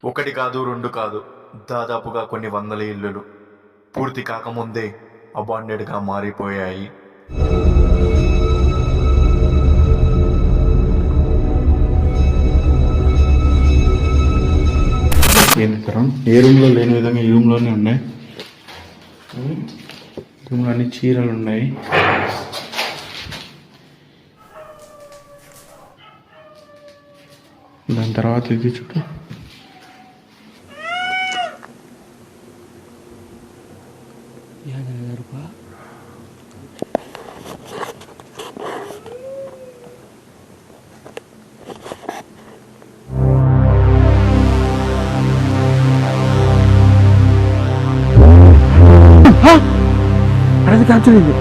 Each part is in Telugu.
ఒకటి కాదు, రెండు కాదు, దాదాపుగా కొన్ని వందల ఇల్లులు పూర్తి కాకముందే అబాండెడ్గా మారిపోయాయి. ఏ రూమ్లో లేని విధంగా ఈ రూమ్లోనే ఉన్నాయి. రూమ్లో అన్ని చీరలు ఉన్నాయి. దాని తర్వాత ఇది చూడు, అది క్యాప్చర్ అయింది.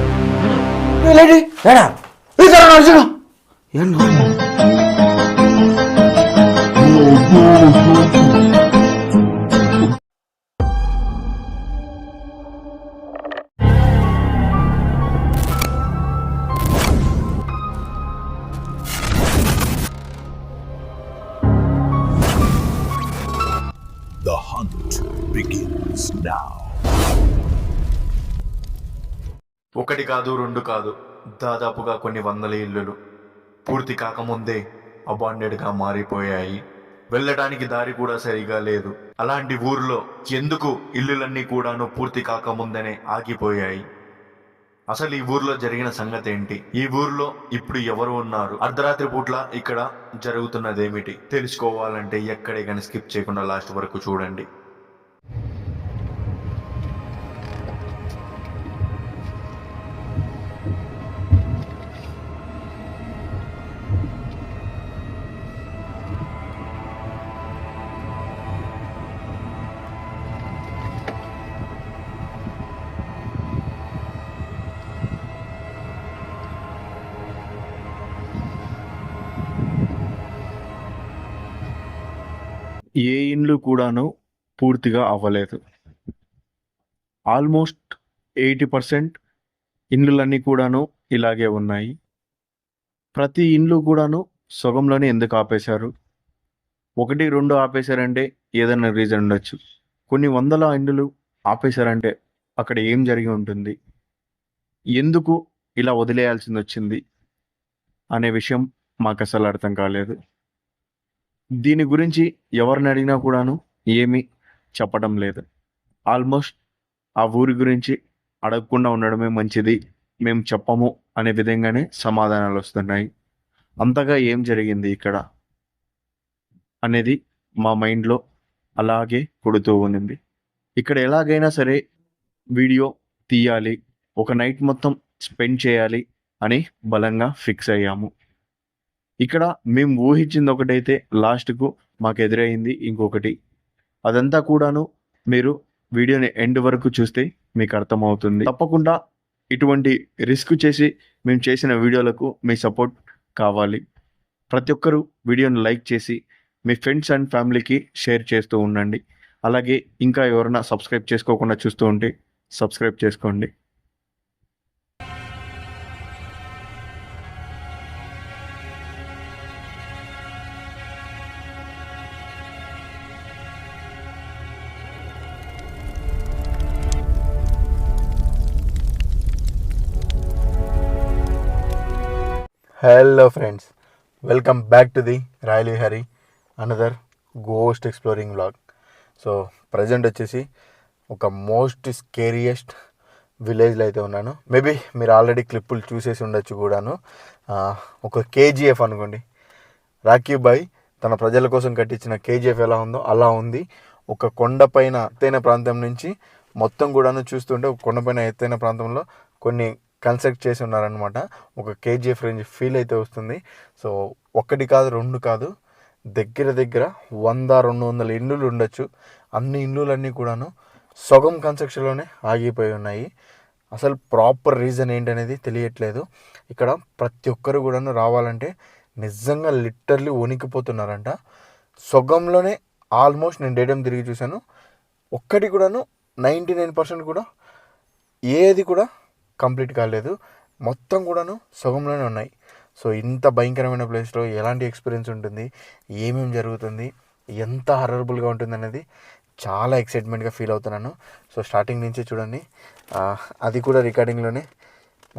The hunt begins now. ఒకటి కాదు, రెండు కాదు, దాదాపుగా కొన్ని వందల ఇల్లులు పూర్తి కాకముందే అబాండెడ్గా మారిపోయాయి. వెళ్ళడానికి దారి కూడా సరిగా లేదు. అలాంటి ఊర్లో ఎందుకు ఇల్లులన్నీ కూడాను పూర్తి కాకముందనే ఆగిపోయాయి? అసలు ఈ ఊర్లో జరిగిన సంగతి ఏంటి? ఈ ఊర్లో ఇప్పుడు ఎవరు ఉన్నారు? అర్ధరాత్రి పూట్ల ఇక్కడ జరుగుతున్నదేమిటి? తెలుసుకోవాలంటే ఎక్కడే కానీ స్కిప్ చేయకుండా లాస్ట్ వరకు చూడండి. ఏ ఇండ్లు కూడాను పూర్తిగా అవ్వలేదు. ఆల్మోస్ట్ 80% ఇండ్లన్నీ కూడాను ఇలాగే ఉన్నాయి. ప్రతి ఇండ్లు కూడాను సగంలోనే ఎందుకు ఆపేశారు? 1, 2 ఆపేశారంటే ఏదైనా రీజన్ ఉండొచ్చు. కొన్ని వందల ఇండ్లు ఆపేశారంటే అక్కడ ఏం జరిగి ఉంటుంది? ఎందుకు ఇలా వదిలేయాల్సింది వచ్చింది అనే విషయం మాకు అసలు అర్థం కాలేదు. దీని గురించి ఎవరిని అడిగినా కూడాను ఏమీ చెప్పడం లేదు. ఆల్మోస్ట్ ఆ ఊరి గురించి అడగకుండా ఉండడమే మంచిది, మేము చెప్పము అనే విధంగానే సమాధానాలు వస్తున్నాయి. అంతగా ఏం జరిగింది ఇక్కడ అనేది మా మైండ్లో అలాగే కొడుతూ ఉంది. ఇక్కడ ఎలాగైనా సరే వీడియో తీయాలి, ఒక నైట్ మొత్తం స్పెండ్ చేయాలి అని బలంగా ఫిక్స్ అయ్యాము. ఇక్కడ మేము ఊహించింది ఒకటైతే లాస్ట్కు మాకు ఎదురైంది ఇంకొకటి. అదంతా కూడాను మీరు వీడియోని ఎండ్ వరకు చూస్తే మీకు అర్థమవుతుంది. తప్పకుండా ఇటువంటి రిస్క్ చేసి మేము చేసిన వీడియోలకు మీ సపోర్ట్ కావాలి. ప్రతి ఒక్కరూ వీడియోని లైక్ చేసి మీ ఫ్రెండ్స్ అండ్ ఫ్యామిలీకి షేర్ చేస్తూ ఉండండి. అలాగే ఇంకా ఎవరైనా సబ్స్క్రైబ్ చేసుకోకుండా చూస్తూ ఉంటే సబ్స్క్రైబ్ చేసుకోండి. Hello friends, welcome back to the royal Vihari another ghost exploring vlog. So present వచ్చేసి ఒక మోస్ట్ స్కేరియస్ట్ విలేజ్లో అయితే ఉన్నాను. మేబీ మీరు ఆల్రెడీ క్లిప్పులు చూసేసి ఉండొచ్చు కూడాను. ఒక కేజీఎఫ్ అనుకోండి, రాకీ బాయ్ తన ప్రజల కోసం కట్టించిన కేజీఎఫ్ ఎలా ఉందో అలా ఉంది. ఒక కొండపైన ఎత్తైన ప్రాంతం నుంచి మొత్తం కూడాను చూస్తుంటే ఒక కొండపైన ఎత్తైన ప్రాంతంలో కొన్ని కన్స్ట్రక్ట్ చేసి ఉన్నారనమాట. ఒక కేజీఎఫ్ రేంజ్ ఫీల్ అయితే వస్తుంది. సో ఒకటి కాదు, రెండు కాదు, దగ్గర 100-200 ఇండ్లు ఉండొచ్చు. అన్ని ఇండ్లన్నీ కూడాను సగం కన్స్ట్రక్షన్లోనే ఆగిపోయి ఉన్నాయి. అసలు ప్రాపర్ రీజన్ ఏంటనేది తెలియట్లేదు. ఇక్కడ ప్రతి ఒక్కరు కూడాను రావాలంటే నిజంగా లిటరలీ వణికిపోతున్నారంట. సగంలోనే ఆల్మోస్ట్ నేను డేటమ్ తిరిగి చూశాను, ఒక్కటి కూడాను 99% కూడా ఏది కూడా కంప్లీట్ కాలేదు, మొత్తం కూడాను సగంలోనే ఉన్నాయి. సో ఇంత భయంకరమైన ప్లేస్లో ఎలాంటి ఎక్స్పీరియన్స్ ఉంటుంది, ఏమేమి జరుగుతుంది, ఎంత హర్రబుల్గా ఉంటుంది అనేది చాలా ఎక్సైట్మెంట్గా ఫీల్ అవుతున్నాను. సో స్టార్టింగ్ నుంచి చూడండి, అది కూడా రికార్డింగ్లోనే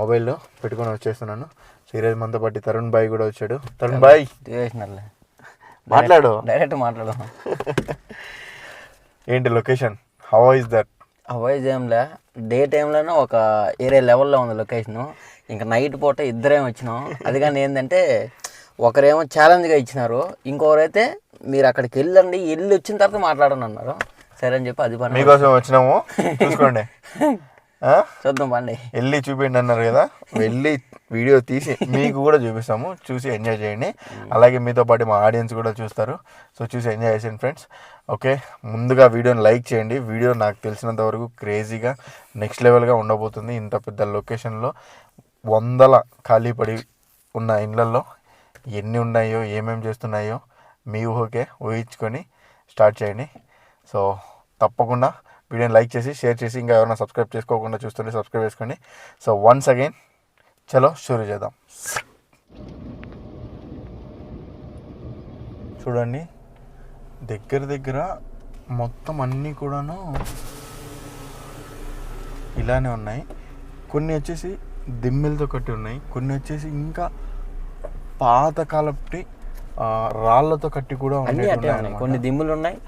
మొబైల్లో పెట్టుకొని వచ్చేస్తున్నాను. సో ఈరోజు మనతో పాటు తరుణ్ బాయ్ కూడా వచ్చాడు. తరుణ్ బాయ్ మాట్లాడు, డైరెక్ట్ మాట్లాడు. ఏంటి లొకేషన్, హౌ ఇస్ దట్? అవాయిజ్ ఏంలే, డే టైంలోనే ఒక ఏరే లెవెల్లో ఉంది లొకేషను. ఇంకా నైట్ పూట ఇద్దరేం వచ్చినాం. అది కానీ ఏంటంటే ఒకరేమో ఛాలెంజ్గా ఇచ్చినారు, ఇంకొకరైతే మీరు అక్కడికి వెళ్ళండి, వెళ్ళి వచ్చిన తర్వాత మాట్లాడని అన్నారు. సరే అని చెప్పి అది పని మీకోసం వచ్చినాము, చూసుకోండి. చూద్దాం పండి, వెళ్ళి చూపించండి అన్నారు కదా, వెళ్ళి వీడియో తీసి మీకు కూడా చూపిస్తాము, చూసి ఎంజాయ్ చేయండి. అలాగే మీతో పాటు మా ఆడియన్స్ కూడా చూస్తారు. సో చూసి ఎంజాయ్ చేయండి ఫ్రెండ్స్. ఓకే, ముందుగా వీడియోని లైక్ చేయండి. వీడియో నాకు తెలిసినంత వరకు క్రేజీగా నెక్స్ట్ లెవెల్గా ఉండబోతుంది. ఇంత పెద్ద లొకేషన్లో 100 ఖాళీ పడి ఉన్న ఇళ్ళల్లో ఎన్ని ఉన్నాయో, ఏమేమి చేస్తున్నాయో మీ ఊహకే ఊహించుకొని స్టార్ట్ చేయండి. సో తప్పకుండా వీడియోని లైక్ చేసి షేర్ చేసి, ఇంకా ఎవరైనా సబ్స్క్రైబ్ చేసుకోకుండా చూస్తుంటే సబ్స్క్రైబ్ చేసుకోండి. సో వన్స్ అగైన్ చలో షురూ చేద్దాం. చూడండి, దగ్గర మొత్తం అన్నీ కూడాను ఇలానే ఉన్నాయి. కొన్ని వచ్చేసి దిమ్మెలతో కట్టి ఉన్నాయి, కొన్ని వచ్చేసి ఇంకా పాతకాలపు రాళ్లతో కట్టి కూడా ఉన్నాయి. కొన్ని దిమ్ములు ఉన్నాయి,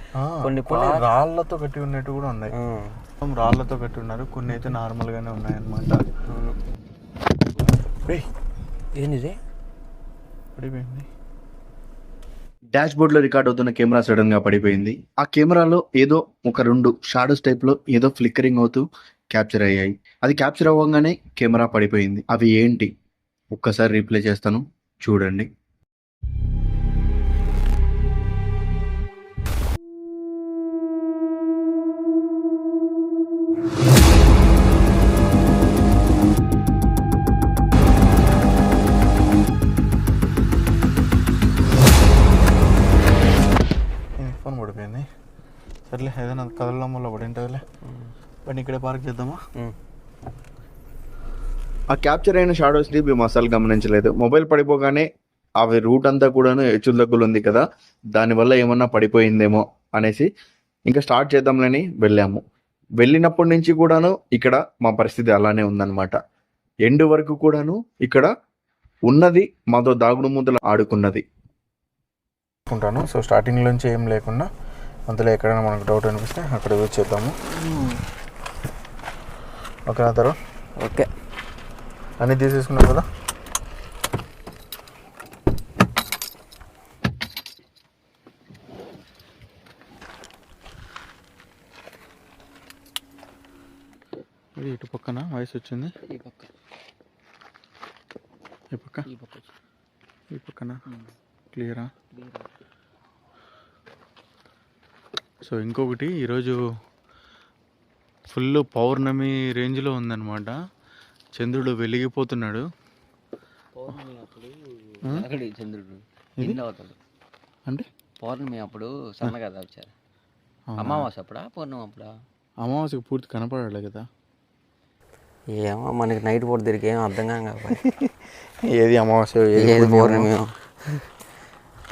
కొన్ని రాళ్లతో కట్టి ఉన్నట్టు కూడా ఉన్నాయి. రాళ్లతో కట్టి ఉన్నారు, కొన్ని అయితే నార్మల్గానే ఉన్నాయి అన్నమాట. ఏంది పడిపోయింది. డాష్ బోర్డ్లో రికార్డ్ అవుతున్న కెమెరా సడన్ గా పడిపోయింది. ఆ కెమెరాలో ఏదో ఒక 2 షాడోస్ టైప్ లో ఏదో ఫ్లిక్కరింగ్ అవుతూ క్యాప్చర్ అయ్యాయి. అది క్యాప్చర్ అవ్వగానే కెమెరా పడిపోయింది. అవి ఏంటి ఒక్కసారి రీప్లే చేస్తాను, చూడండి. ఫోన్ పడిపోయింది. సర్లే, ఏదైనా కదలమ్మలో పడి ఉంటుందిలే. పని ఇక్కడే పార్క్ చేద్దామా? ఆ క్యాప్చర్ అయిన షాడోస్ ని మేము అసలు గమనించలేదు. మొబైల్ పడిపోగానే అవి రూట్ అంతా కూడాను హెచ్చుల దగ్గర ఉంది కదా, దానివల్ల ఏమన్నా పడిపోయిందేమో అనేసి ఇంకా స్టార్ట్ చేద్దాంలని వెళ్ళాము. వెళ్ళినప్పటి నుంచి కూడాను ఇక్కడ మా పరిస్థితి అలానే ఉందన్నమాట. ఎండ్ వరకు కూడాను ఇక్కడ ఉన్నది మాతో దాగుడు మూతలు ఆడుకున్నది. ఉంటాను. సో స్టార్టింగ్ నుంచి ఏం లేకుండా అంతలో ఎక్కడైనా మనకు డౌట్ అనిపిస్తే అక్కడ యూజ్ చేద్దాము. ఓకేనా తరు? ఓకే, అన్నీ తీసేసుకున్నాం కదా. ఇది ఇటు పక్కన వాయిస్ వచ్చింది, ఈ పక్క ఈ పక్క ఈ పక్కన క్లియరా? సో ఇంకొకటి, ఈరోజు ఫుల్ పౌర్ణమి రేంజ్లో ఉందన్నమాట. చంద్రుడు వెలిగిపోతున్నాడు. చంద్రుడు అవుతాడు అంటే పౌర్ణమి అప్పుడు సన్నగా వచ్చారు. అమావాస్య అప్పుడా పౌర్ణమి అప్పుడా? అమావాస్యకు పూర్తి కనపడాలి కదా. ఏమో మనకి నైట్ పూట తిరిగి ఏం అర్థం కాదు. ఏది అమావాస్య ఏది పౌర్ణమి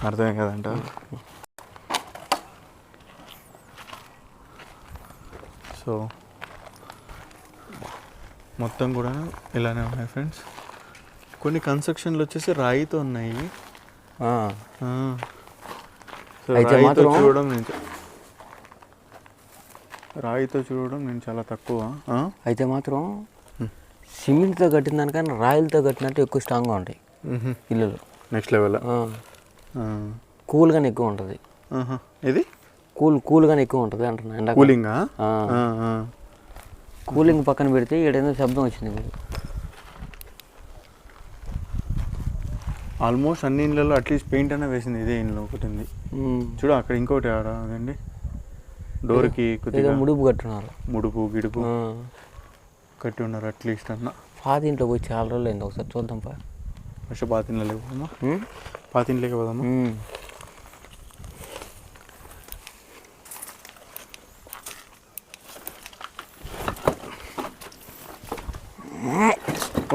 అర్థమే కదంట. సో మొత్తం కూడా ఇలానే ఉన్నాయి ఫ్రెండ్స్. కొన్ని కన్స్ట్రక్షన్లు వచ్చేసి రాయితో ఉన్నాయి. సో రాయితో చూడడం నేను చాలా తక్కువ. అయితే మాత్రం సిమెంట్తో కట్టిన దానికన్నా రాయిలతో కట్టినట్టు ఎక్కువ స్ట్రాంగ్గా ఉంటాయి ఇల్లులు. Next level. కూల్గానే ఎక్కువ ఉంటుంది. ఇది కూల్గానే ఎక్కువ ఉంటుంది అంటున్నా. కూలింగా? కూలింగ్ పక్కన పెడితే ఏడైనా శబ్దం వచ్చింది మీరు. ఆల్మోస్ట్ అన్ని ఇళ్ళలో అట్లీస్ట్ పెయింట్ అయినా వేసింది. ఇదే ఇంట్లో ఒకటి ఉంది చూడు, అక్కడ ఇంకోటి ఆడ అదండి డోర్కి కొద్దిగా ముడుపు కట్టున్నారు. ముడుపు గిడుపు కట్టి ఉన్నారు అట్లీస్ట్ అన్న. పాత ఇంట్లో పోయి చాలా రోజులు అయింది, ఒకసారి చూద్దాం. ఫస్ట్ పాత ఇంట్లోకి పోదామా? పాత ఇంట్లోకి పోదామా?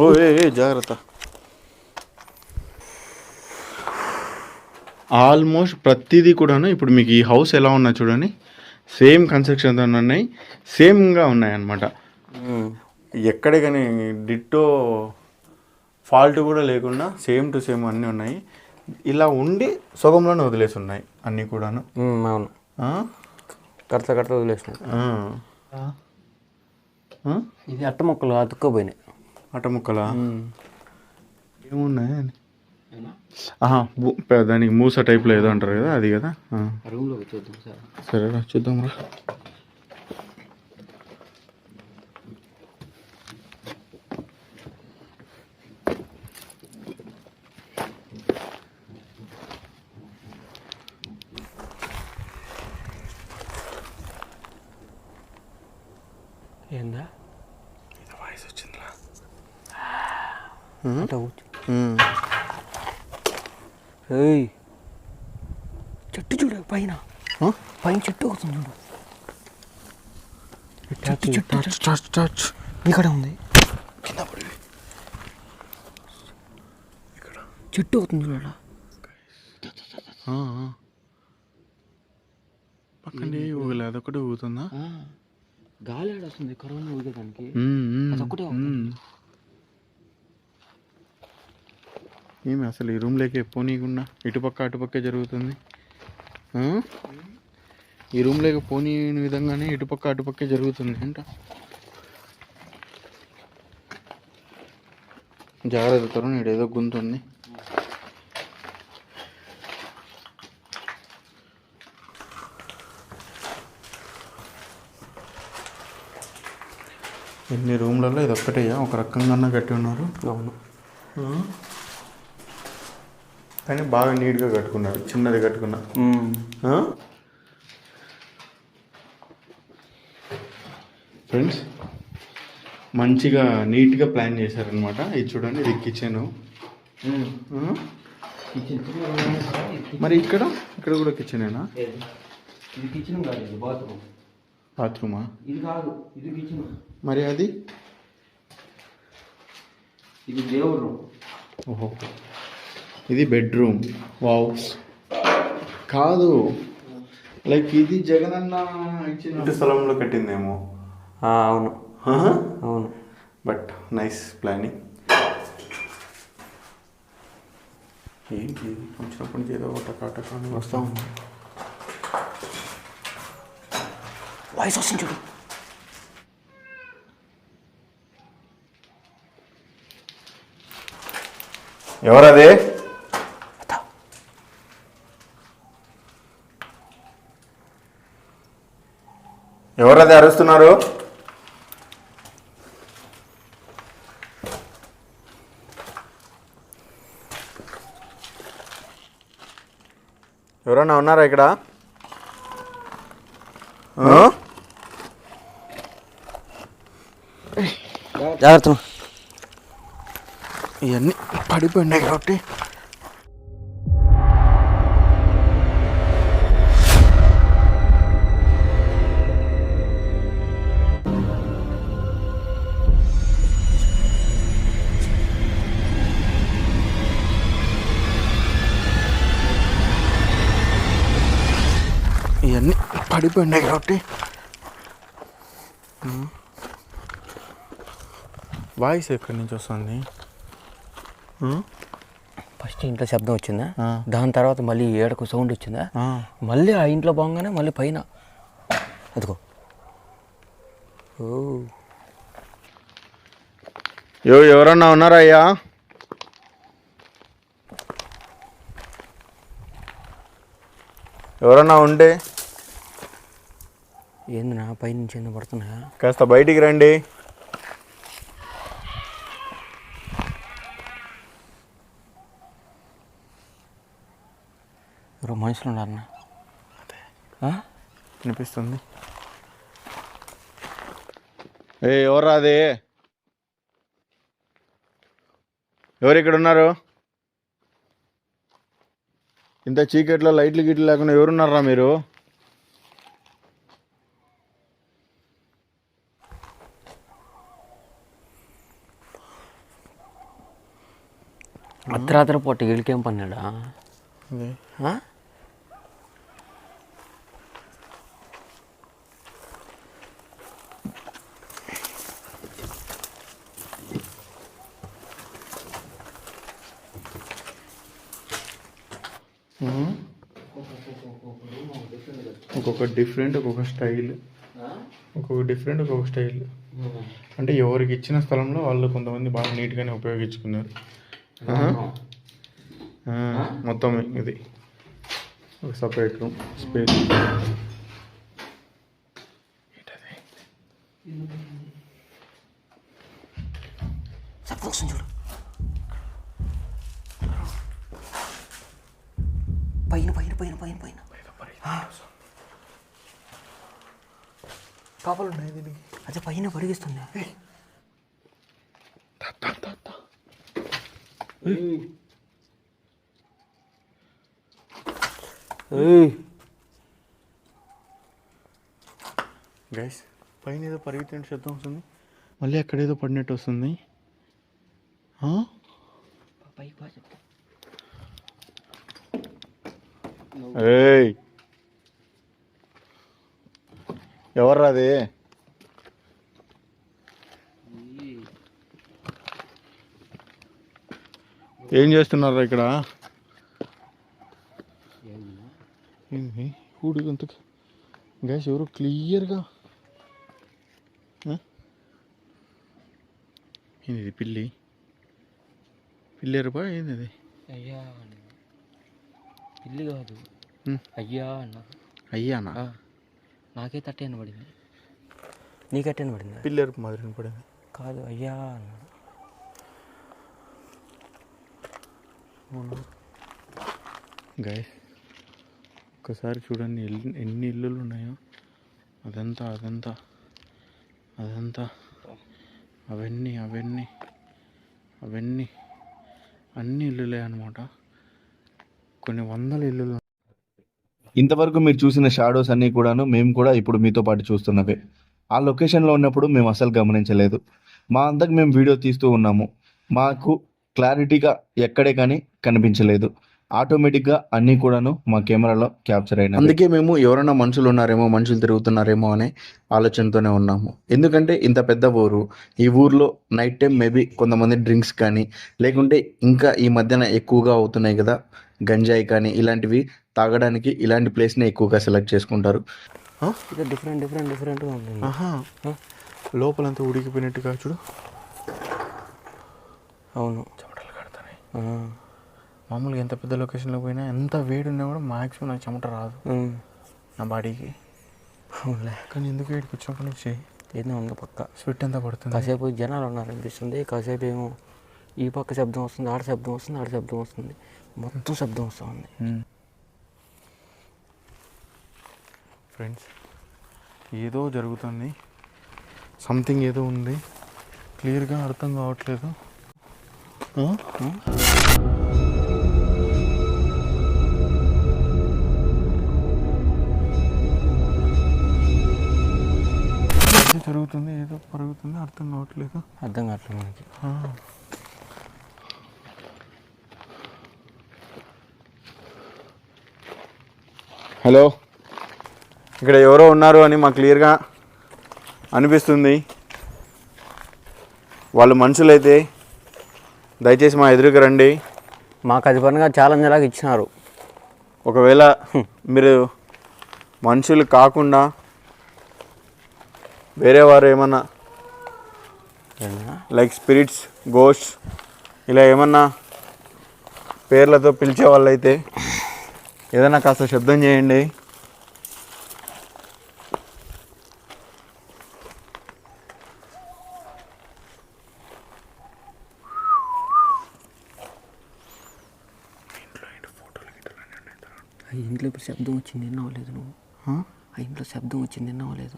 ఓ ఏ జాగ్రత్త. ఆల్మోస్ట్ ప్రతిదీ కూడాను ఇప్పుడు మీకు ఈ హౌస్ ఎలా ఉన్నా చూడండి, సేమ్ కన్స్ట్రక్షన్తో ఉన్నాయి, సేమ్గా ఉన్నాయి అన్నమాట. ఎక్కడే కానీ డిట్టో ఫాల్ట్ కూడా లేకుండా సేమ్ టు సేమ్ అన్నీ ఉన్నాయి. ఇలా ఉండి సగంలోనే వదిలేసి ఉన్నాయి అన్నీ కూడాను. అవును, కడత వదిలేసినాయి. ఇది అట్ట ముక్కలు అతుక్కోపోయినాయి. అట్ట ముక్కలా ఏమున్నాయి? దానికి మూస టైప్లో ఏదో అంటారు కదా, అది కదా. రూమ్లోకి చూద్దాం సార్. సరేరా చూద్దాం రా. ఏందా వాయిస్ వచ్చిందిరా. చెట్టు చూడు, పైన చెట్టు అవుతుంది చూడు. ఇక్కడ ఉంది, చెట్టు అవుతుంది చూడ. పక్కనే ఊగలే, అదొకటి ఊగుతుందా? గాలి వస్తుంది కరోనా ఊగేదానికి. అదొకటే ఏమి అసలు ఈ రూమ్లోకి పోనీయకుండా ఇటుపక్క అటుపక్కే జరుగుతుంది. ఈ రూమ్లోకి పోనీ విధంగానే ఇటుపక్క అటుపక్కే జరుగుతుంది అంట. జాగ్రత్త తరుణ్, ఇడేదో గుంతుంది. ఎన్ని రూమ్లలో ఇది ఒక్కటేయా ఒక రకంగా కట్టి ఉన్నారు. అవును, కానీ బాగా నీట్గా కట్టుకున్నారు, చిన్నది కట్టుకున్నా. ఫ్రెండ్స్ మంచిగా నీట్గా ప్లాన్ చేశారనమాట. ఇది చూడండి, ఇది కిచెను. మరి ఇక్కడ కూడా కిచెనేనా? ఇది కిచెన్ కాదు, ఇది బాత్రూమ్. బాత్రూమా? ఇది కాదు, ఇది కిచెన్. మరి అది ఇది దేవుడు రూమ్. ఓహో, ఇది బెడ్రూమ్. వావ్. కాదు, లైక్ ఇది జగనన్న ఇచ్చిన స్థలంలో కట్టిందేమో. అవును అవును, బట్ నైస్ ప్లానింగ్. ఏంటి వచ్చినప్పటి నుంచి ఏదో టకాటకాని వస్తాం. వాయిస్ వస్తుంది చూడు. ఎవరది? ఎవరది అరుస్తున్నారు? ఎవరన్నా ఉన్నారా ఇక్కడ? జాగ్రత్త, ఇవన్నీ పడిపోయినాయి కాబట్టి వాయిస్ ఎక్కడి నుంచి వస్తుంది? ఫస్ట్ ఇంట్లో శబ్దం వచ్చిందా, దాని తర్వాత మళ్ళీ ఏడకు సౌండ్ వచ్చిందా, మళ్ళీ ఆ ఇంట్లో బాగానే మళ్ళీ పైన అదిగో. ఎవరన్నా ఉన్నారా అయ్యా? ఎవరన్నా ఉంటే ఏంది నా పైనుంచి ఎందుకు పడుతున్నా? కాస్త బయటికి రండి. ఎవరో మనుషులు ఉన్నారన్నా. వినిపిస్తుంది. ఎవరా అది? ఎవరు ఇక్కడ ఉన్నారు? ఇంత చీకట్లో లైట్లు గిట్లు లేకుండా ఎవరున్నారా మీరు? అర్ధరాత్రి పూట వీళ్ళకేం పన్నాడా? అదే ఒక్కొక్క డిఫరెంట్ ఒక్కొక్క స్టైల్, ఒక్కొక్క స్టైల్. అంటే ఎవరికి ఇచ్చిన స్థలంలో వాళ్ళు కొంతమంది బాగా నీట్గానే ఉపయోగించుకున్నారు. మొత్తం ఇది ఒక సపరేట్ రూమ్ స్పేస్. చూడు పైన పైన పైన పైన పైన పాపలు ఉన్నాయి దీనికి. అదే పైన పరిగిస్తుంది. గైస్ పైన ఏదో పరిగెత్తినట్టు శబ్దం వస్తుంది, మళ్ళీ అక్కడ ఏదో పడినట్టు వస్తుంది. ఏయ్ ఎవర్రా అది? ఏం చేస్తున్నారా ఇక్కడ? ఏంది ఊడి అంత గ్యాస్ ఎవరు క్లియర్గా? ఏంది ఇది? పిల్లి ఎరుపా ఏంది అది? అయ్యా పిల్లి కాదు, అయ్యా అన్నారు. అయ్యానా? నాకే తట్టేన పడింది. నీకట్టేన పడింది? పిల్లి ఎరుపు మాదిరి పడింది. కాదు అయ్యా అన్నాడు. గాయస్ ఒక్కసారి చూడండి ఎన్ని ఇల్లులు ఉన్నాయో. అదంతా అవన్నీ అన్ని ఇల్లులే అనమాట. కొన్ని వందల ఇల్లులు. ఇంతవరకు మీరు చూసిన షాడోస్ అన్నీ కూడాను మేము కూడా ఇప్పుడు మీతో పాటు చూస్తున్నవే. ఆ లొకేషన్లో ఉన్నప్పుడు మేము అసలు గమనించలేదు. మా అంతకు మేము వీడియో తీస్తూ ఉన్నాము, మాకు క్లారిటీగా ఎక్కడే కానీ కనిపించలేదు. ఆటోమేటిక్గా అన్నీ కూడాను మా కెమెరాలో క్యాప్చర్ అయినాయి. అందుకే మేము ఎవరైనా మనుషులు ఉన్నారేమో, మనుషులు తిరుగుతున్నారేమో అనే ఆలోచనతోనే ఉన్నాము. ఎందుకంటే ఇంత పెద్ద ఊరు, ఈ ఊర్లో నైట్ టైం మేబీ కొంతమంది డ్రింక్స్ కానీ, లేకుంటే ఇంకా ఈ మధ్యన ఎక్కువగా అవుతున్నాయి కదా గంజాయి కానీ, ఇలాంటివి తాగడానికి ఇలాంటి ప్లేస్ని ఎక్కువగా సెలెక్ట్ చేసుకుంటారు. ఇది డిఫరెంట్గా ఉంది. లోపలంతా ఉడికిపోయినట్టుగా చూడు. అవును, చెమటలు కడతాయి. మామూలుగా ఎంత పెద్ద లొకేషన్లో పోయినా ఎంత వేడి ఉన్నా కూడా మ్యాక్సిమం నాకు చెమట రాదు నా బాడీకి. అవునులే, కానీ ఎందుకు వేడికి వచ్చినప్పటి నుంచి ఏదో ఉంది పక్క స్వెట్ ఎంత పడుతుంది. కాసేపు జనాలు ఉన్నారనిపిస్తుంది, కాసేపు ఏమో ఈ పక్క శబ్దం వస్తుంది, ఆడ శబ్దం వస్తుంది, మొత్తం శబ్దం వస్తుంది. ఫ్రెండ్స్ ఏదో జరుగుతుంది, సంథింగ్ ఏదో ఉంది, క్లియర్గా అర్థం కావట్లేదు. ఏదో జరుగుతుంది, ఏదో పరుగుతుంది, అర్థం కావట్లేదు మనకి. హలో, ఇక్కడ ఎవరో ఉన్నారు అని మాకు క్లియర్గా అనిపిస్తుంది. వాళ్ళు మనుషులైతే దయచేసి మా ఎదురుగా రండి. మాకు అది పనిగా ఛాలెంజ్ లాగా ఇచ్చినారు. ఒకవేళ మీరు మనుషులు కాకుండా వేరే వారు ఏమన్నా లైక్ స్పిరిట్స్, గోస్ట్ ఇలా ఏమన్నా పేర్లతో పిలిచే వాళ్ళైతే ఏదైనా కాస్త శబ్దం చేయండి. ఇంట్లో ఇప్పుడు శబ్దం వచ్చింది విన్నావలేదు నువ్వు? ఆ ఇంట్లో శబ్దం వచ్చింది విన్నావలేదు?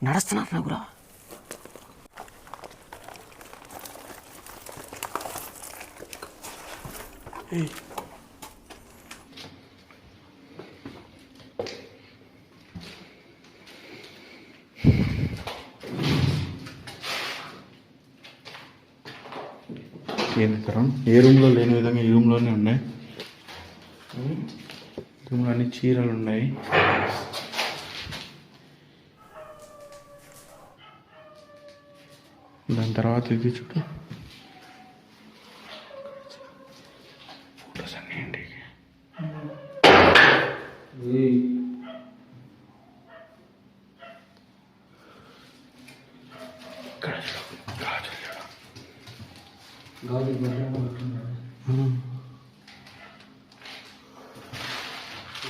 నడుస్తున్నారు నగురా. ఏంది తరం ఏ రూమ్లో లేని విధంగా ఈ రూమ్లోనే ఉన్నాయి. రూమ్లో అన్ని చీరలు ఉన్నాయి. దాని తర్వాత ఇది చూడు, ఫోటోస్ అన్నీ ఏంటి ఇక్కడ చూడు, గాజులు చూడు.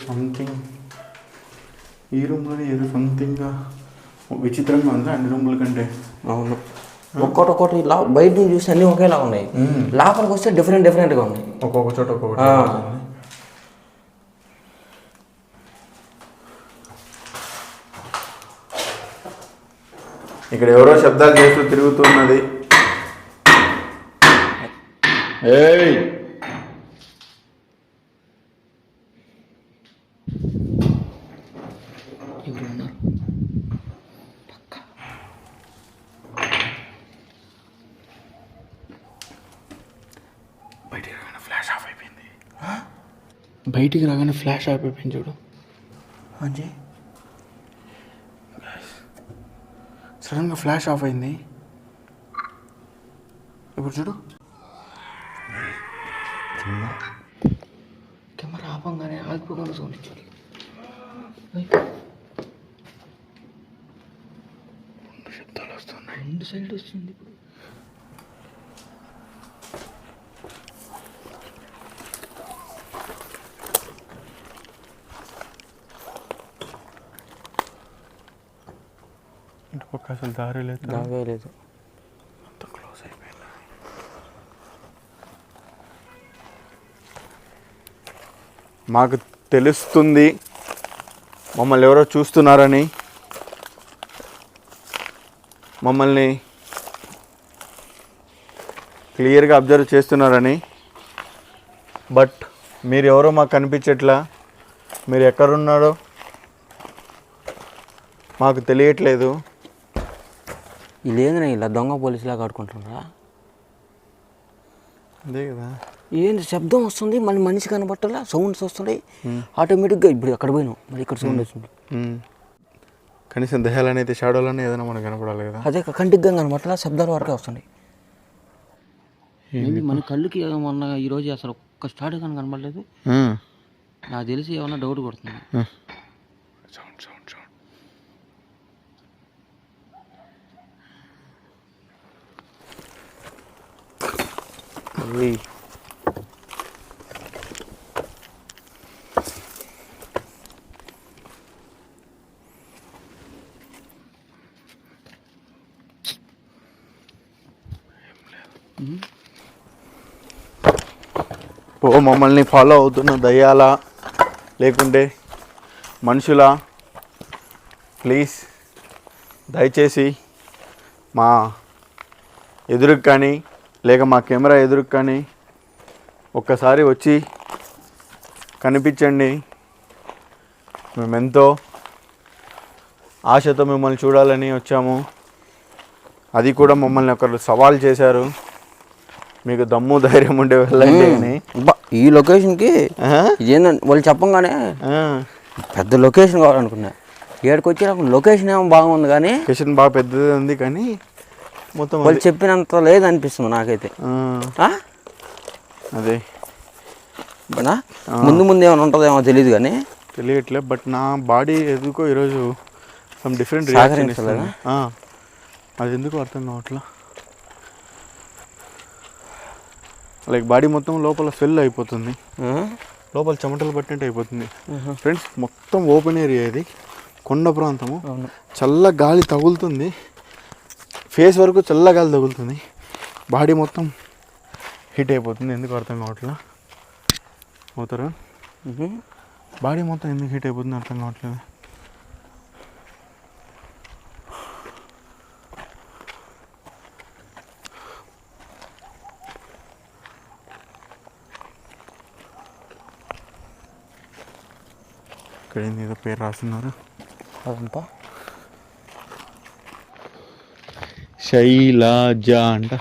సంథింగ్ ఈ రూమ్లోనే ఏదో సంథింగ్గా విచిత్రంగా ఉంది అన్ని రూముల కంటే. అవును, ఒక్కొక్కటి బయట నుంచి చూస్తే అన్నీ ఒకేలా ఉన్నాయి, లోపలికి వస్తే డిఫరెంట్గా ఉన్నాయి. ఒక్కొక్క చోట ఒక్కొక్కటి. ఇక్కడ ఎవరో శబ్దాలు చేస్తూ తిరుగుతున్నది. ఏయ్ బయటికి రాగానే ఫ్లాష్ ఆఫ్ అయిపోయింది చూడు. అంజీ సడన్గా ఫ్లాష్ ఆఫ్ అయింది. ఇప్పుడు చూడు, కెమెరా ఆపంగానే ఆగిపోకుండా సౌండ్ ఇచ్చాడు. శబ్దాలు వస్తున్నాయి. రెండు సైడ్ వస్తుంది. ఇప్పుడు ఇంటి పక్క అసలు దారి లేదు. లేదు. అంత క్లోజ్ అయిపోయింది. మాకు తెలుస్తుంది మమ్మల్ని ఎవరో చూస్తున్నారని, మమ్మల్ని క్లియర్గా అబ్జర్వ్ చేస్తున్నారని. బట్ మీరు ఎవరో మాకు కనిపించట్లా. మీరు ఎక్కడున్నారో మాకు తెలియట్లేదు. ఇదేంద్రా ఇలా దొంగ పోలీసులాగా ఆడుకుంటున్నారా? అదే కదా, ఏంది శబ్దం వస్తుంది, మళ్ళీ మనిషి కనబట్టాలా, సౌండ్స్ వస్తున్నాయి ఆటోమేటిక్గా. ఇప్పుడు అక్కడ పోయినాం, మరి ఇక్కడ సౌండ్ వస్తుంది. కనీసం దహయాలని అయితే షాడోలని ఏదైనా మనకు కనపడాలి కదా. అదే కంటిగ్గా కనబట్టాలా, శబ్దాల వరకే వస్తున్నాయి. మన కళ్ళుకి మొన్న ఈరోజు అసలు ఒక్క స్టార్ట్ కానీ కనబడలేదు. నాకు తెలిసి ఏమన్నా డౌట్ కొడుతుంది. Sound sound sound. ఓ మమ్మల్ని ఫాలో అవుతున్న దయ్యాలా లేకుంటే మనుషులా? ప్లీజ్ దయచేసి మా ఎదురుకు కానీ లేక మా కెమెరా ఎదురుకు కానీ ఒక్కసారి వచ్చి కనిపించండి. మేమెంతో ఆశతో మిమ్మల్ని చూడాలని వచ్చాము. అది కూడా మమ్మల్ని ఒకరు సవాల్ చేశారు, మీకు దమ్ము ధైర్యం ఉండే వెళ్ళండి అని. ఈ లొకేషన్కి ఇదేంటంటే వాళ్ళు చెప్పంగానే పెద్ద లొకేషన్ కావాలనుకున్నా. ఏడుకు వచ్చి లొకేషన్ ఏమో బాగుంది, కానీ లొకేషన్ బాగా పెద్దది ఉంది, కానీ మొత్తం వాళ్ళు చెప్పినంత లేదు అనిపిస్తుంది నాకైతే. అదే ముందు ముందు ఏమైనా ఉంటుందేమో తెలియదు కానీ తెలియట్లే. బట్ నా బాడీ ఎందుకో ఈరోజు సమ్ డిఫరెంట్ రియాక్షన్ ఇస్తుంది. అది ఎందుకు అర్థం కావట్లా. లైక్ బాడీ మొత్తం లోపల స్వెల్ అయిపోతుంది, లోపల చెమటలు పట్టినట్టు అయిపోతుంది. ఫ్రెండ్స్, మొత్తం ఓపెన్ ఏరియా ఇది, కొండ ప్రాంతము. చల్ల గాలి తగులుతుంది, ఫేస్ వరకు చల్ల గాలి తగులుతుంది, బాడీ మొత్తం హీట్ అయిపోతుంది. ఎందుకు అర్థం కావట్లా. అవుతారా? బాడీ మొత్తం ఎందుకు హీట్ అయిపోతుంది అర్థం కావట్లేదు. ఇక్కడ ఏంది ఏదో పేరు రాస్తున్నారు. అదంతా శైలజ అంట.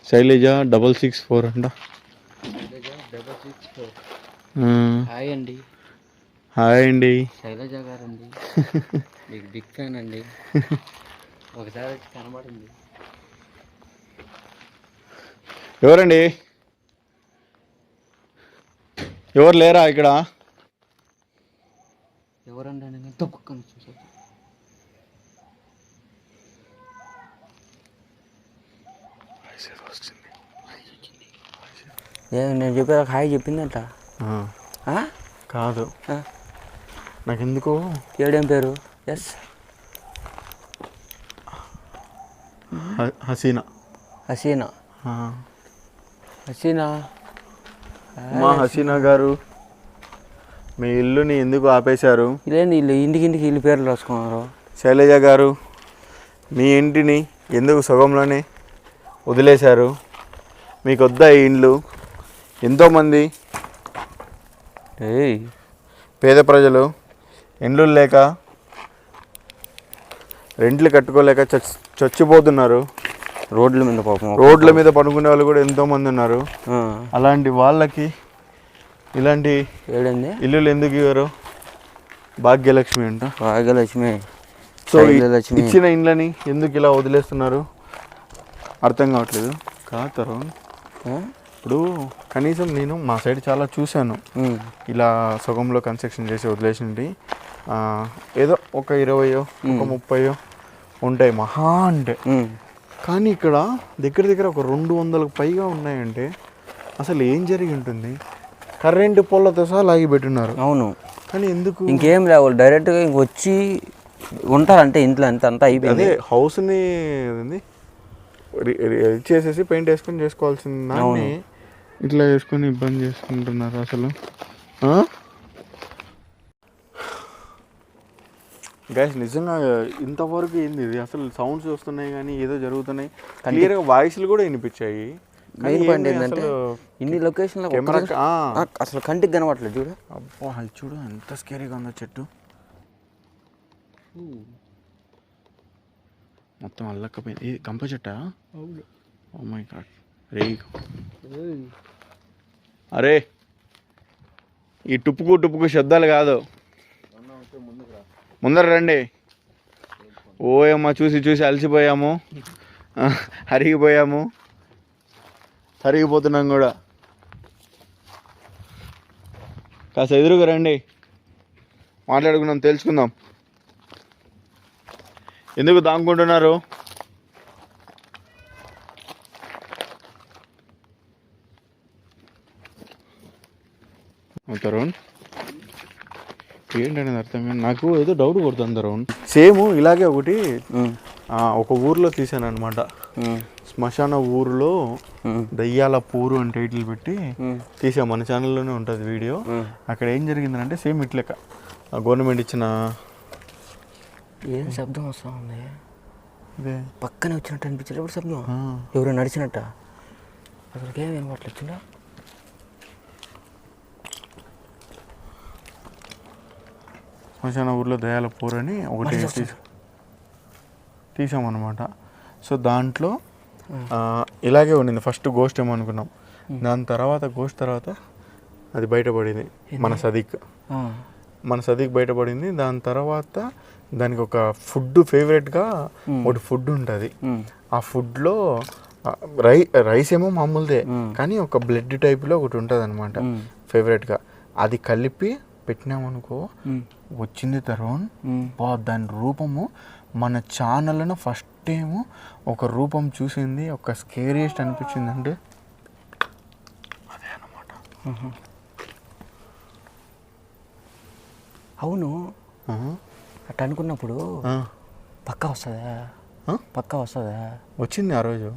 శైలజ 664 అంట. హాయ్ అండి, హాయ్ అండి. శైలజ గారండి, మీకు బిగ్ ఫ్యాన్ అండి. ఒకసారి వచ్చి కనబడింది. ఎవరండి? ఎవరు లేరా ఇక్కడ? ఎవరండి అని తొక్కుని చూసారు. నేను చెప్పారు హాయ్ చెప్పిందంట. కాదు, నాకెందుకో ఏడేం పేరు? ఎస్ హసీనా. హసీనా. హసీనా. మా హసీనా గారు, మీ ఇల్లుని ఎందుకు ఆపేశారు? ఇదేంటి ఇల్లు ఇంటికి ఇల్లు పేర్లు రాసుకున్నారు? శైలజ గారు, మీ ఇంటిని ఎందుకు సగంలోనే వదిలేశారు? మీకు వద్దా ఈ ఇండ్లు? ఎంతోమంది పేద ప్రజలు ఇండ్లు లేక రెంట్లు కట్టుకోలేక చచ్చిపోతున్నారు. రోడ్ల మీద పాపం, రోడ్ల మీద పడుకునే వాళ్ళు కూడా ఎంతోమంది ఉన్నారు. అలాంటి వాళ్ళకి ఇలాంటి ఏడండి ఇల్లులు ఎందుకు ఇవ్వరు? భాగ్యలక్ష్మి అంట. భాగ్యలక్ష్మి. సో ఇచ్చిన ఇండ్లని ఎందుకు ఇలా వదిలేస్తున్నారు అర్థం కావట్లేదు. కాదు, ఇప్పుడు కనీసం నేను మా సైడ్ చాలా చూశాను ఇలా సగంలో కన్స్ట్రక్షన్ చేసి వదిలేసింది. ఏదో ఒక 20 ఒక 30 ఉంటాయి మహా అంటే. కానీ ఇక్కడ దగ్గర ఒక 200కు పైగా ఉన్నాయంటే అసలు ఏం జరిగి ఉంటుంది? కరెంటు పొల్లతో సహా లాగి పెట్టున్నారు. అవును. కానీ ఎందుకు? ఇంకేం లేవు, డైరెక్ట్గా వచ్చి ఉంటారంటే ఇంట్లో అంతా అయిపోయింది. అదే హౌస్ని చేసేసి పెయింట్ వేసుకొని చేసుకోవాల్సిన దాన్ని ఇట్లా వేసుకొని ఇబ్బంది చేసుకుంటున్నారు అసలు. గైస్ నిజంగా ఇంతవరకు ఏంది ఇది? అసలు సౌండ్స్ వస్తున్నాయి కానీ ఏదో జరుగుతున్నాయి. క్లియర్గా వాయిస్లు కూడా వినిపించాయి. ఏంటంటే ఇన్ని లొకేషన్లో అసలు కంటికి కనబడట్లేదు. చూడు, అబ్బా అది చూడు ఎంత స్కేరీగా ఉందో చెట్టు. మొత్తం అల్లకపోయింది. ఇది కంప చెట్టా? Oh my God. అరే ఈ టుప్పుకు శబ్దాలు కాదు, ముందర రండి. ఓయమ్మ చూసి అలసిపోయాము, హరిగిపోతున్నాం కూడా. కాస్త ఎదురుగా రండి, మాట్లాడుకుందాం, తెలుసుకుందాం. ఎందుకు దాంకుంటున్నారు? తరుణ్ ఏంటనేది అర్థం కానీ నాకు ఏదో డౌట్ కొడుతుంది తరుణ్. సేమ్ ఇలాగే ఒకటి ఒక ఊర్లో తీసాను అనమాట. శ్మశాన ఊరులో దయ్యాల పూరు అని టైటిల్ పెట్టి తీసా. మన ఛానల్లోనే ఉంటుంది వీడియో. అక్కడ ఏం జరిగిందంటే సేమ్ ఇట్లెక్క గవర్నమెంట్ ఇచ్చిన ఏం శబ్దం వస్తూ ఉంది? పక్కనే వచ్చినట్టు అనిపించలేదు. ఎప్పుడు శబ్దం? ఎవరు నడిచినట్ట? అసలు ఏం వినపట్లేదా? శ్మశాన ఊర్లో దయాల పూర్ అని ఒకటి తీసామన్నమాట. సో దాంట్లో ఇలాగే ఉండింది. ఫస్ట్ గోస్ట్ ఏమో అనుకున్నాం, దాని తర్వాత గోస్ట్ తర్వాత అది బయటపడింది. మన సదిక్ బయటపడింది. దాని తర్వాత దానికి ఒక ఫుడ్ ఫేవరెట్గా ఒకటి ఫుడ్ ఉంటుంది. ఆ ఫుడ్లో రైస్ ఏమో మామూలుదే, కానీ ఒక బ్లడ్ టైప్లో ఒకటి ఉంటుంది అనమాట ఫేవరెట్గా. అది కలిపి పెట్టినామనుకో వచ్చింది తరుణ్. దాని రూపము మన ఛానల్ను ఫస్ట్ టైం ఒక రూపం చూసింది, ఒక స్కేరియస్ట్ అనిపించింది అంటే అదే అన్నమాట. అవును, అట్లా అనుకున్నప్పుడు పక్కా వస్తుందా? వచ్చింది ఆ రోజు.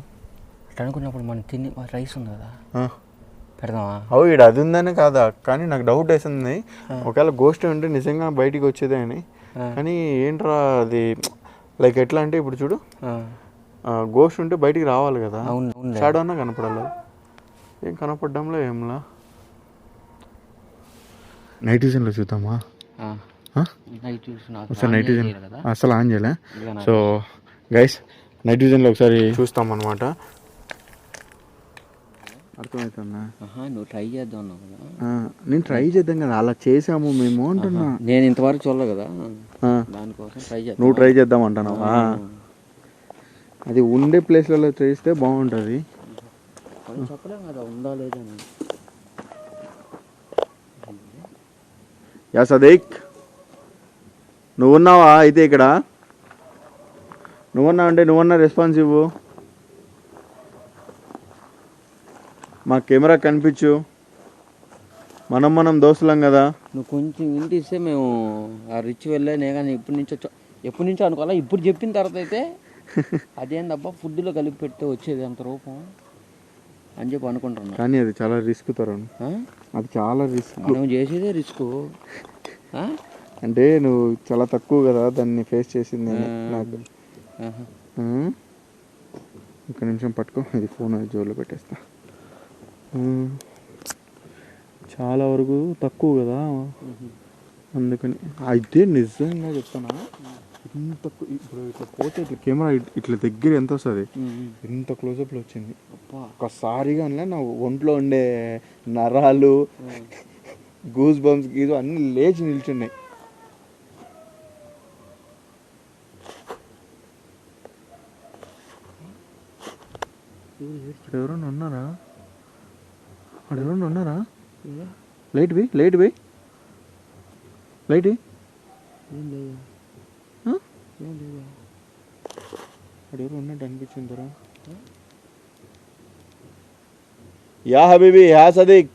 అట్లా అనుకున్నప్పుడు మనం తిని రైస్ ఉంది కదా, పెడదామా? ఇక్కడ అది ఉందని కాదా, కానీ నాకు డౌట్ వేసింది. ఒకవేళ గోస్ట్ ఉంటే నిజంగా బయటికి వచ్చేదే అని. కానీ ఏంట్రా అది లైక్ ఎట్లా అంటే ఇప్పుడు చూడు, గోస్ట్ ఉంటే బయటికి రావాలి కదా, షాడో అన్నా కనపడాలి. ఏం కనపడడంలో ఏంలా. నైట్ విజన్లో చూద్దామా? ఒకసారి నైట్ విజన్ అసలు ఆన్ చేయలే. సో గైస్ నైట్ విజన్లో ఒకసారి చూస్తాం అనమాట. అర్థమవుతుందా? నువ్వు ట్రై చేద్దాం అన్నావు కదా. నేను ట్రై చేద్దాం కదా, అలా చేసాము మేము అంటున్నా. నేను ఇంతవరకు చూడలేదు కదా, ఆ, దానికోసం ట్రై చేద్దాం. నువ్వు ట్రై చేద్దాం అంటున్నావా? అది ఉండే ప్లేస్లలో చేస్తే బాగుంటుంది. చెప్పలేం కదా ఉందా లేదా అని. యా సదీక్, నువ్వున్నావా అయితే ఇక్కడ? నువ్వన్నా అంటే నువ్వన్నా రెస్పాన్స్ ఇవ్వు. మా కెమెరా కనిపించు, మనం దోస్తులం కదా. నువ్వు కొంచెం ఇంటి ఇస్తే మేము ఆ రిచ్ వెళ్ళానే కానీ ఎప్పటి నుంచో అనుకోవాలా. ఇప్పుడు చెప్పిన తర్వాత అయితే అదేందబ్బా ఫుడ్లో కలిపి పెడితే వచ్చేది అంత రూపం అని చెప్పి అనుకుంటున్నా. కానీ అది చాలా రిస్క్ తరుణ్, అది చాలా రిస్క్. మనం చేసేదే రిస్క్. అంటే నువ్వు చాలా తక్కువ కదా దాన్ని ఫేస్ చేసింది నాకు. ఒక నిమిషం పట్టుకో, ఇది ఫోన్ జోలో పెట్టేస్తా. చాలా వరకు తక్కువ కదా, అందుకని. అయితే నిజంగా చెప్తానా, ఇంత తక్కువ. ఇప్పుడు ఇట్లా పోతే ఇట్లా కెమెరా ఇట్లా దగ్గర ఎంత వస్తుంది, ఇంత క్లోజప్లో వచ్చింది ఒక్కసారిగా. నా ఒంట్లో ఉండే నరాలు, గూస్ బంప్స్ గీజు అన్నీ లేచి నిల్చున్నాయి. ఎవరైనా ఉన్నారా? ఎవరైనా ఉన్నారా? లైట్ బై లైట్ ఎవరు ఉన్నట్టు అనిపించిందరా? యా హబీబీ, యా సదీక్,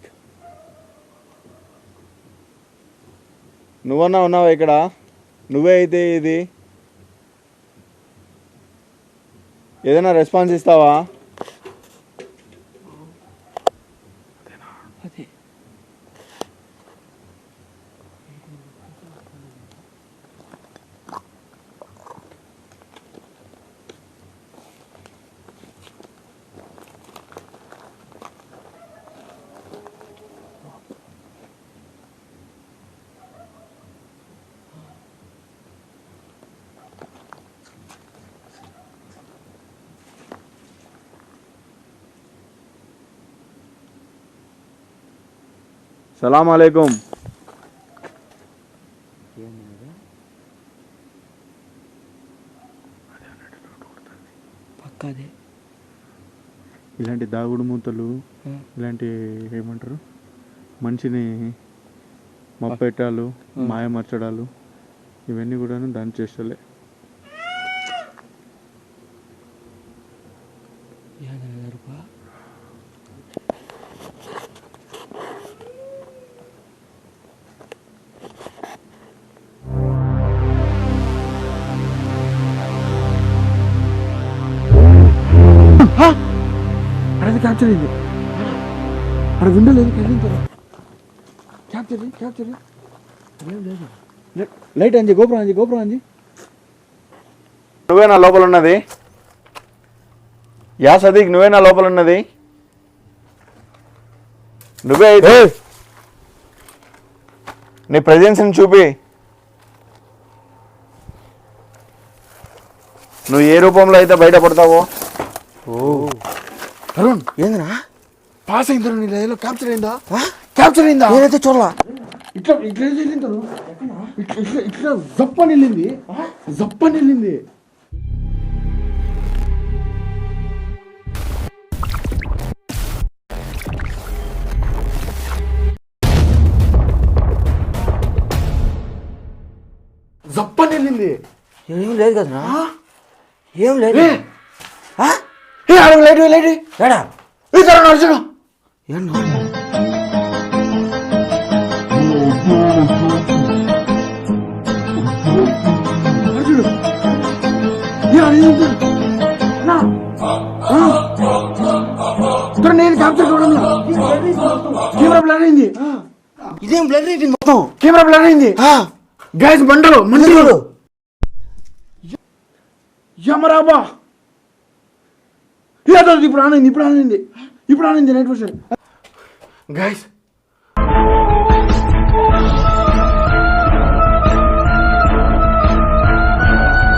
నువ్వన్నా ఉన్నావా ఇక్కడ? నువ్వే అయితే ఇది ఏదైనా రెస్పాన్స్ ఇస్తావా? సలాం అలైకుం. పక్కాదే ఇలాంటి దాగుడు మూతలు, ఇలాంటి ఏమంటారు, మనిషిని మప్పెట్టాలు, మాయమర్చడాలు, ఇవన్నీ కూడా దాని చేస్తలే. అది క్యాప్చర్ అయింది. అక్కడ విండో లేదు, వెళ్ళింటారు. క్యాప్చర్ లైట్ అంజి, గోపురం అంజి. నువ్వేనా లోపల ఉన్నది? యా సదీక్, నువ్వేనా లోపల ఉన్నది? నువ్వే అయితే నీ ప్రెజెన్స్ని చూపి. నువ్వు ఏ రూపంలో అయితే బయటపడతావో. అరుణ్, ఏందినా పాస్ అయింది నీ లైవ్లో. క్యాప్చర్ అయిందా? నేనైతే చూడలా. ఇట్లా వెళ్ళింటారు, ఇట్లా జప్పని వెళ్ళింది. ఏం లేదు కదా, ఏం లేదు. లైట్ ఏడా నడుచుడు. నేను క్యాప్చర్ చూడండి, కెమెరా బ్లర్ అయింది. ఇదేం బ్లర్ అయిపోయింది మొత్తం. కెమెరా బ్లర్ అయింది. గ్యాస్ మంటలు యమరాబా. ఇప్పుడు ఆనింది నైట్ వర్షన్. గైస్